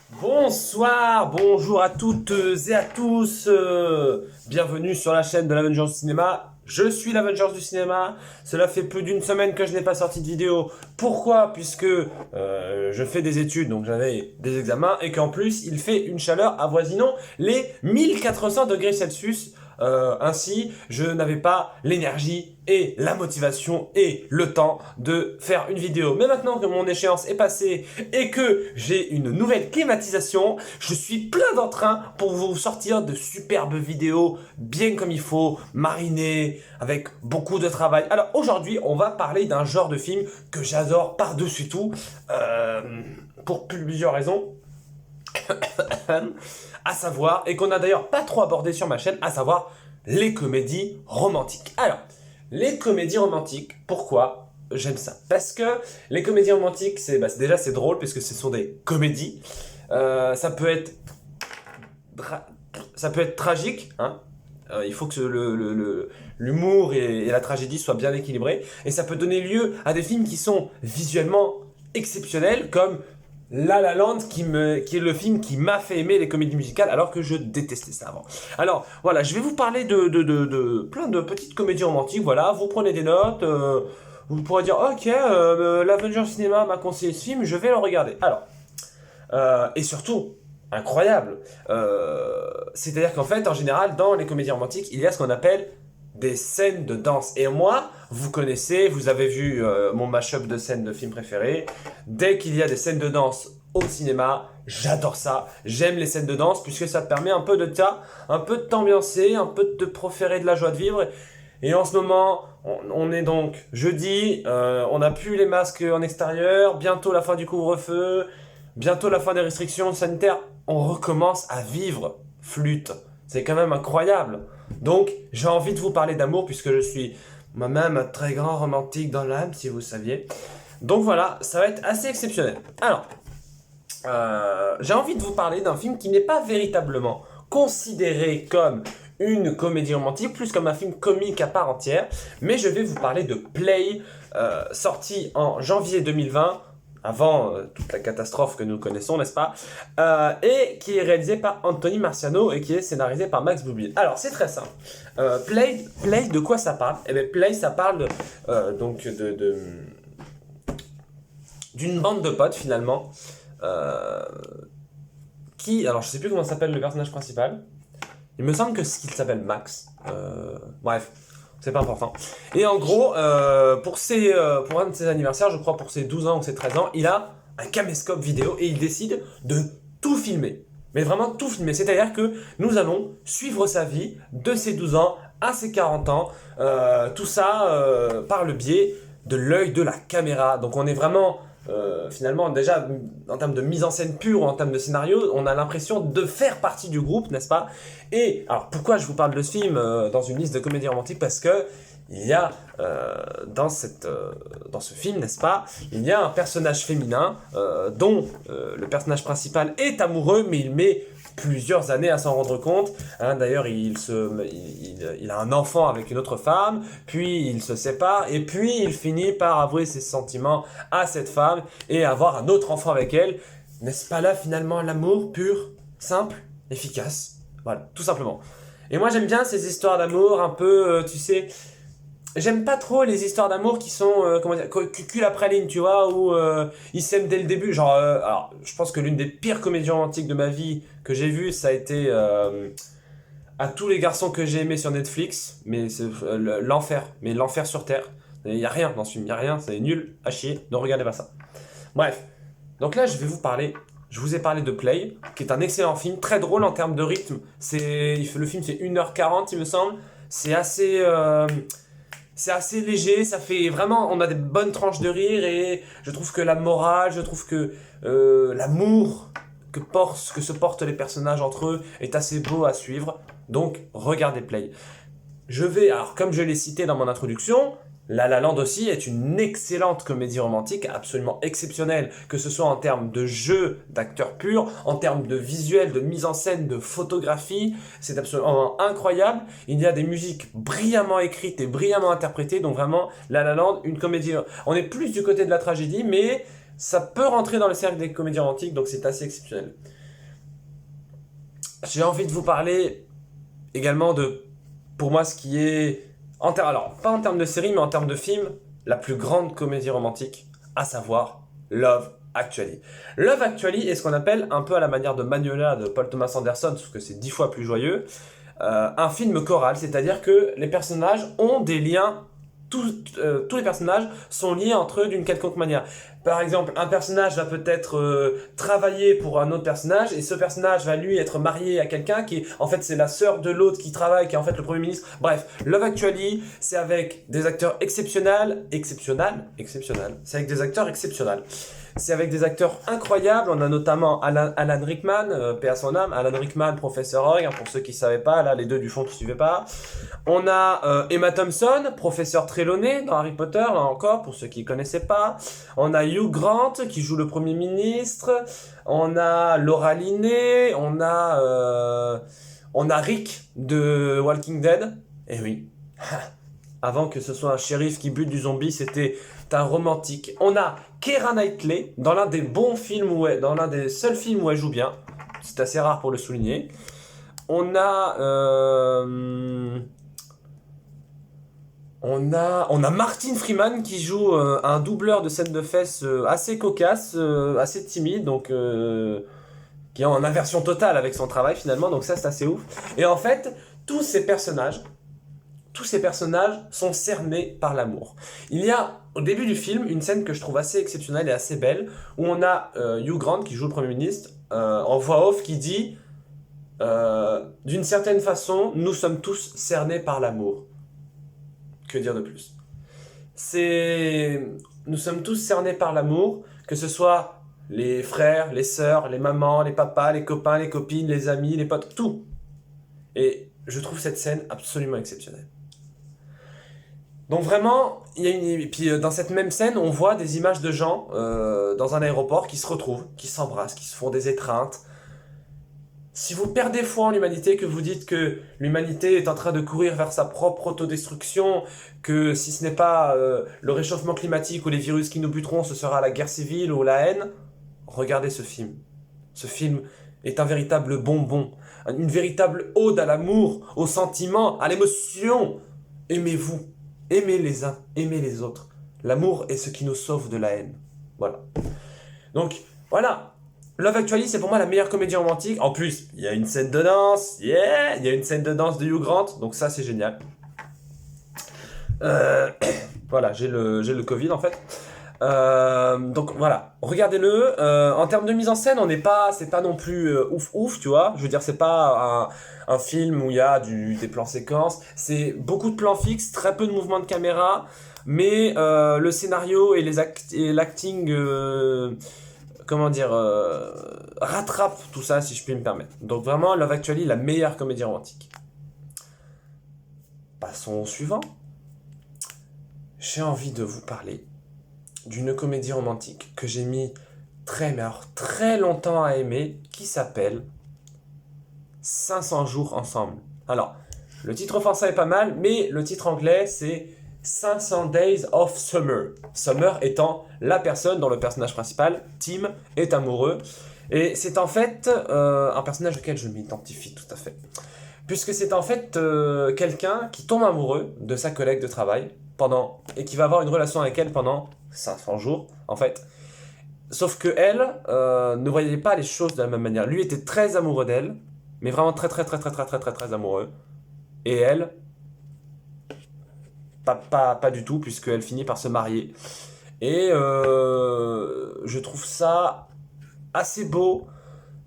Bonsoir, bonjour à toutes et à tous. Bienvenue sur la chaîne de l'Avengers du cinéma. Je suis l'Avengers du cinéma. Cela fait plus d'une semaine que je n'ai pas sorti de vidéo. Pourquoi? Puisque je fais des études, donc j'avais des examens, et qu'en plus il fait une chaleur avoisinant les 1400 degrés Celsius. Ainsi, je n'avais pas l'énergie et la motivation et le temps de faire une vidéo. Mais maintenant que mon échéance est passée et que j'ai une nouvelle climatisation, je suis plein d'entrain pour vous sortir de superbes vidéos bien comme il faut, marinées, avec beaucoup de travail. Alors aujourd'hui, on va parler d'un genre de film que j'adore par-dessus tout, pour plusieurs raisons. À savoir, et qu'on a d'ailleurs pas trop abordé sur ma chaîne, à savoir les comédies romantiques. Alors, les comédies romantiques, pourquoi j'aime ça? Parce que les comédies romantiques, déjà c'est drôle, puisque ce sont des comédies. Ça peut être tragique, hein. Il faut que l'humour et la tragédie soient bien équilibrés. Et ça peut donner lieu à des films qui sont visuellement exceptionnels, comme La La Land, qui est le film qui m'a fait aimer les comédies musicales, alors que je détestais ça avant. Alors voilà, je vais vous parler de plein de petites comédies romantiques. Voilà, vous prenez des notes, vous pourrez dire ok, l'Avenger Cinéma m'a conseillé ce film, je vais le regarder. Alors, et surtout, incroyable, c'est-à-dire qu'en fait, en général, dans les comédies romantiques, il y a ce qu'on appelle des scènes de danse. Et moi, vous connaissez, vous avez vu mon mashup de scènes de films préférés. Dès qu'il y a des scènes de danse au cinéma, j'adore ça. J'aime les scènes de danse puisque ça te permet un peu de t'ambiancer, un peu de te proférer de la joie de vivre. Et en ce moment, on est donc jeudi, on n'a plus les masques en extérieur, bientôt la fin du couvre-feu, bientôt la fin des restrictions sanitaires. On recommence à vivre, flûte. C'est quand même incroyable. Donc, j'ai envie de vous parler d'amour puisque je suis moi-même un très grand romantique dans l'âme, si vous saviez. Donc voilà, ça va être assez exceptionnel. Alors, j'ai envie de vous parler d'un film qui n'est pas véritablement considéré comme une comédie romantique, plus comme un film comique à part entière, mais je vais vous parler de Play, sorti en janvier 2020, avant toute la catastrophe que nous connaissons, n'est-ce pas, et qui est réalisé par Anthony Marciano et qui est scénarisé par Max Boublil. Alors, c'est très simple. Play, de quoi ça parle? Eh bien, Play, ça parle donc d'une bande de potes, finalement, qui... Alors, je sais plus comment s'appelle le personnage principal. Il me semble qu'il s'appelle Max. Bref, c'est pas important. Et en gros, pour un de ses anniversaires, je crois pour ses 12 ans ou ses 13 ans, il a un caméscope vidéo et il décide de tout filmer. Mais vraiment tout filmer. C'est-à-dire que nous allons suivre sa vie de ses 12 ans à ses 40 ans. Tout ça par le biais de l'œil de la caméra. Donc on est vraiment... finalement, déjà, en termes de mise en scène pure ou en termes de scénario, on a l'impression de faire partie du groupe, n'est-ce pas? Et alors, pourquoi je vous parle de ce film dans une liste de comédies romantiques? Parce que il y a dans ce film, n'est-ce pas, il y a un personnage féminin dont le personnage principal est amoureux, mais il met plusieurs années à s'en rendre compte. Hein, d'ailleurs, il a un enfant avec une autre femme, puis il se sépare, et puis il finit par avouer ses sentiments à cette femme et avoir un autre enfant avec elle. N'est-ce pas là finalement l'amour pur, simple, efficace? Voilà, tout simplement. Et moi j'aime bien ces histoires d'amour un peu, tu sais... J'aime pas trop les histoires d'amour qui sont, comment dire, cul après ligne, tu vois, où ils s'aiment dès le début. Genre, alors, je pense que l'une des pires comédies romantiques de ma vie que j'ai vues, ça a été À tous les garçons que j'ai aimés sur Netflix, mais c'est l'enfer, mais l'enfer sur Terre. Il y a rien dans ce film, il y a rien, c'est nul, à chier, ne regardez pas ça. Bref, donc là je vous ai parlé de Play, qui est un excellent film, très drôle en termes de rythme. Le film c'est 1h40 il me semble, c'est assez... c'est assez léger, ça fait vraiment, on a des bonnes tranches de rire et je trouve que la morale, je trouve que l'amour que se portent les personnages entre eux est assez beau à suivre. Donc regardez Play. Alors comme je l'ai cité dans mon introduction, La La Land aussi est une excellente comédie romantique, absolument exceptionnelle, que ce soit en termes de jeu d'acteurs purs, en termes de visuel, de mise en scène, de photographie, c'est absolument incroyable. Il y a des musiques brillamment écrites et brillamment interprétées, donc vraiment La La Land, une comédie. On est plus du côté de la tragédie, mais ça peut rentrer dans le cercle des comédies romantiques, donc c'est assez exceptionnel. J'ai envie de vous parler également de, pour moi, ce qui est, alors pas en termes de série, mais en termes de film, la plus grande comédie romantique, à savoir Love Actually. Love Actually est ce qu'on appelle, un peu à la manière de Magnolia de Paul Thomas Anderson, sauf que c'est 10 fois plus joyeux, un film choral, c'est-à-dire que les personnages ont des liens, tous les personnages sont liés entre eux d'une quelconque manière. Par exemple, un personnage va peut-être travailler pour un autre personnage, et ce personnage va lui être marié à quelqu'un qui, en fait, c'est la sœur de l'autre qui travaille, qui est en fait le Premier ministre. Bref, Love Actually, c'est avec des acteurs exceptionnels, c'est avec des acteurs exceptionnels. C'est avec des acteurs incroyables. On a notamment Alan Rickman, paix à son âme. Alan Rickman, Professeur Roy, hein, pour ceux qui ne savaient pas, là, les deux du fond qui ne suivaient pas. On a Emma Thompson, Professeur Trelawney dans Harry Potter, là encore, pour ceux qui ne connaissaient pas. On a Hugh Grant, qui joue le Premier ministre. On a Laura Linney. On a Rick de Walking Dead. Et oui, avant que ce soit un shérif qui bute du zombie, c'était un romantique. On a Keira Knightley dans l'un des bons films dans l'un des seuls films où elle joue bien. C'est assez rare pour le souligner. On a Martin Freeman qui joue un doubleur de scène de fesses assez cocasse, assez timide, donc qui est en inversion totale avec son travail finalement. Donc ça c'est assez ouf. Et en fait, tous ces personnages sont cernés par l'amour. Il y a, au début du film, une scène que je trouve assez exceptionnelle et assez belle, où on a Hugh Grant, qui joue le Premier ministre, en voix off, qui dit d'une certaine façon, nous sommes tous cernés par l'amour. Que dire de plus ? Nous sommes tous cernés par l'amour, que ce soit les frères, les sœurs, les mamans, les papas, les copains, les copines, les amis, les potes, tout. Et je trouve cette scène absolument exceptionnelle. Donc vraiment, et puis dans cette même scène, on voit des images de gens dans un aéroport qui se retrouvent, qui s'embrassent, qui se font des étreintes. Si vous perdez foi en l'humanité, que vous dites que l'humanité est en train de courir vers sa propre autodestruction, que si ce n'est pas le réchauffement climatique ou les virus qui nous buteront, ce sera la guerre civile ou la haine, regardez ce film. Ce film est un véritable bonbon, une véritable ode à l'amour, au sentiment, à l'émotion. Aimez-vous. Aimez les uns, aimez les autres. L'amour est ce qui nous sauve de la haine. Voilà. Donc, voilà. Love Actually, c'est pour moi la meilleure comédie romantique. En plus, il y a une scène de danse. Yeah! Il y a une scène de danse de Hugh Grant. Donc ça, c'est génial. Voilà, j'ai le Covid, en fait. Donc voilà, regardez-le. En termes de mise en scène, c'est pas non plus ouf, tu vois. Je veux dire, c'est pas un film où il y a des plans séquences. C'est beaucoup de plans fixes, très peu de mouvements de caméra, mais le scénario et l'acting, rattrape tout ça, si je puis me permettre. Donc vraiment, Love Actually, la meilleure comédie romantique. Passons au suivant. J'ai envie de vous parler d'une comédie romantique que j'ai mis très longtemps à aimer, qui s'appelle 500 jours ensemble. Alors, le titre français est pas mal, mais le titre anglais c'est 500 Days of Summer. Summer étant la personne dont le personnage principal, Tim, est amoureux. Et c'est en fait un personnage auquel je m'identifie tout à fait. Puisque c'est en fait quelqu'un qui tombe amoureux de sa collègue de travail et qui va avoir une relation avec elle pendant 500 jours, en fait. Sauf que elle ne voyait pas les choses de la même manière. Lui était très amoureux d'elle, mais vraiment très amoureux. Et elle, pas du tout, puisqu'elle finit par se marier. Et je trouve ça assez beau.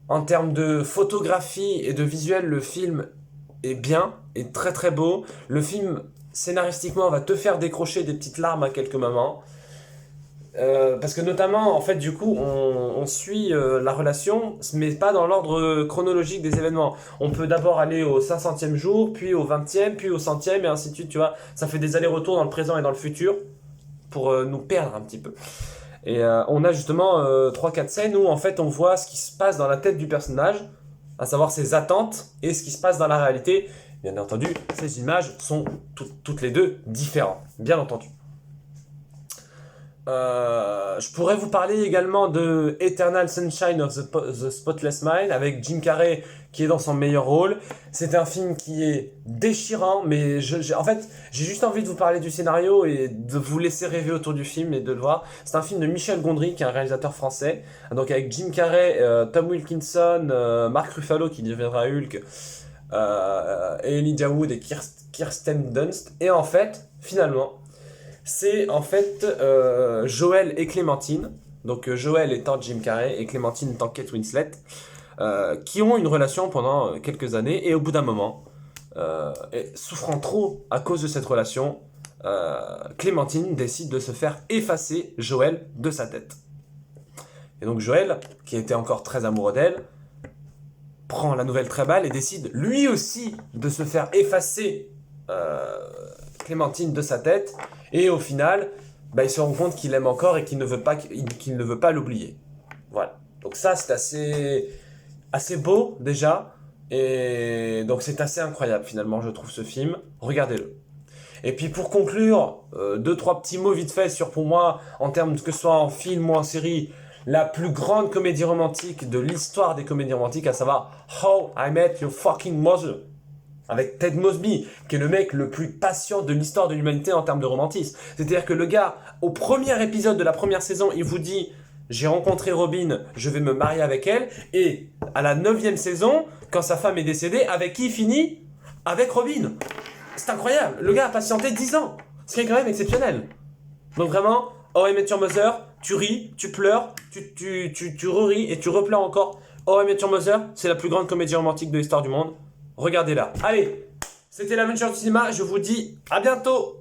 En termes de photographie et de visuel, le film est bien, est très beau. Le film, scénaristiquement, va te faire décrocher des petites larmes à quelques moments. Parce que notamment, en fait, du coup, on suit la relation, mais pas dans l'ordre chronologique des événements. On peut d'abord aller au 500e jour, puis au 20e, puis au 100e, et ainsi de suite, tu vois. Ça fait des allers-retours dans le présent et dans le futur, pour nous perdre un petit peu. Et on a justement 3-4 scènes où, en fait, on voit ce qui se passe dans la tête du personnage, à savoir ses attentes, et ce qui se passe dans la réalité. Bien entendu, ces images sont toutes les deux différentes, bien entendu. Je pourrais vous parler également de Eternal Sunshine of the Spotless Mind avec Jim Carrey qui est dans son meilleur rôle. C'est un film qui est déchirant, mais en fait, j'ai juste envie de vous parler du scénario et de vous laisser rêver autour du film et de le voir. C'est un film de Michel Gondry, qui est un réalisateur français, donc avec Jim Carrey, Tom Wilkinson, Mark Ruffalo qui deviendra Hulk, et Elijah Wood et Kirsten Dunst. Et en fait, finalement, c'est en fait Joel et Clémentine, donc Joel étant Jim Carrey et Clémentine étant Kate Winslet, qui ont une relation pendant quelques années et au bout d'un moment, et souffrant trop à cause de cette relation, Clémentine décide de se faire effacer Joel de sa tête. Et donc Joel, qui était encore très amoureux d'elle, prend la nouvelle très mal et décide lui aussi de se faire effacer Clémentine de sa tête. Et au final, il se rend compte qu'il aime encore et qu'il ne veut pas l'oublier. Voilà. Donc ça, c'est assez beau déjà. Et donc c'est assez incroyable finalement, je trouve, ce film. Regardez-le. Et puis pour conclure, 2-3 petits mots vite fait sur, pour moi, en termes que ce soit en film ou en série, la plus grande comédie romantique de l'histoire des comédies romantiques, à savoir How I Met Your Fucking Mother, avec Ted Mosby, qui est le mec le plus patient de l'histoire de l'humanité en termes de romantisme. C'est-à-dire que le gars, au premier épisode de la première saison, il vous dit « J'ai rencontré Robin, je vais me marier avec elle », et à la 9e saison, quand sa femme est décédée, avec qui il finit? Avec Robin. C'est incroyable, le gars a patienté 10 ans, ce qui est quand même exceptionnel. Donc vraiment, How I Met Your Mother, tu ris, tu pleures, tu re-ris et tu repleures encore. How I Met Your Mother, c'est la plus grande comédie romantique de l'histoire du monde. Regardez-la. Allez, c'était l'Aventure du cinéma, je vous dis à bientôt.